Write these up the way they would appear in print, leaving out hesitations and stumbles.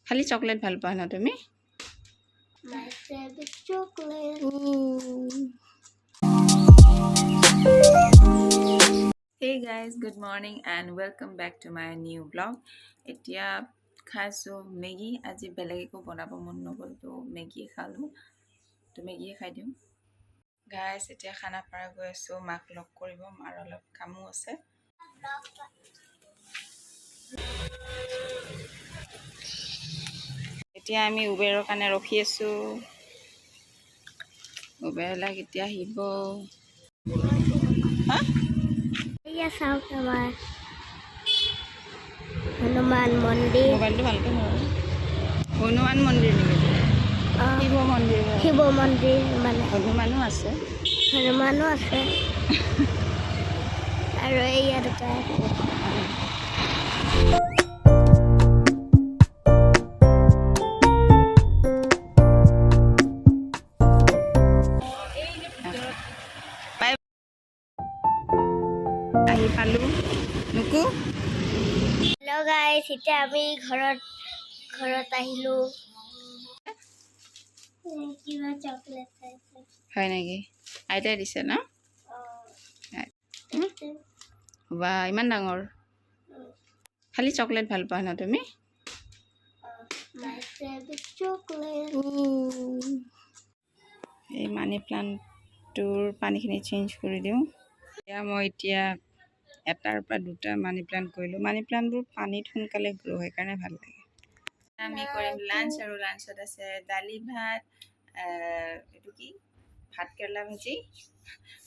খালি চকলেট ভাল পোৱা ন তুমি? My favorite chocolate. Hey guys, good morning and welcome back to my new vlog. এতিয়া খাইছোঁ মেগী। আজি বেলেগ একো বনাব মন নগ'ল তো মেগী খালোঁ। তো মেগীয়ে খাই দিওঁ। গাইজ এতিয়া খানা পাৰা গৈ আছোঁ, মাক লগ কৰিব, মাৰ অলপ কামো আছে। এতিয়া আমি উবেৰৰ কাৰণে ৰখি আছোঁ। উবেৰলা কেতিয়া আহিব? হা? এয়া চাওক আমাৰ হনুমান মন্দিৰ। মোবাইলটো ভালকৈ ধৰ। হনুমান মন্দিৰ নেকি? শিৱ মন্দিৰ। শিৱ মন্দিৰ মানে হনুমানো আছে। হনুমানো আছে আৰু এয়া দুটা আহি পালোঁ মোকো। হেল্ল' গাইছ, এতিয়া আমি ঘৰত আহিলোঁ। কিবা চকলেট খাইছোঁ। হয় নেকি? আইতাই দিছে ন? বা ইমান ডাঙৰ। খালি চকলেট ভাল পোৱা ন তুমি? My favorite chocolate. এই মানি প্লাণ্টটোৰ পানীখিনি চেঞ্জ কৰি দিওঁ। মই এতিয়া এটাৰ পৰা দুটা মানি প্লাণ্ট কৰিলোঁ। মানি প্লাণ্টবোৰ পানীত সোনকালে গ্ৰ' হয় কাৰণে ভাল লাগে। আমি কৰিম লাঞ্চ, আৰু লাঞ্চত আছে দালি ভাত, এইটো কি ভাত কেৰেলা ভাজি,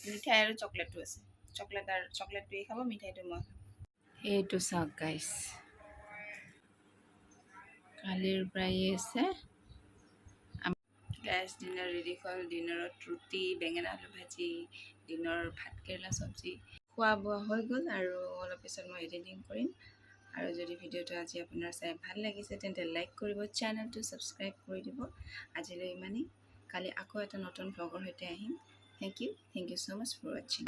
মিঠাই আৰু চকলেটটো আছে। চকলেটটোৱে খাব, মিঠাইটো মই খাম। এইটো চাওক গাইছ, কালিৰ পৰাই আছে। গাইছ ডিনাৰ ৰেডি হ'ল। ডিনাৰত ৰুটি, বেঙেনা আলু ভাজি, দিনৰ ভাত কেৰেলা চব্জি, খোৱা বোৱা হৈ গ'ল। আৰু অলপ পিছত মই এডিটিং কৰিম। আৰু যদি ভিডিঅ'টো আজি আপোনাৰ চাই ভাল লাগিছে তেন্তে লাইক কৰিব, চেনেলটো ছাবস্ক্ৰাইব কৰি দিব। আজিলৈ ইমানেই। কালি আকৌ এটা নতুন ভ্লগৰ সৈতে আহিম। Thank you so' much for ৱাচিং।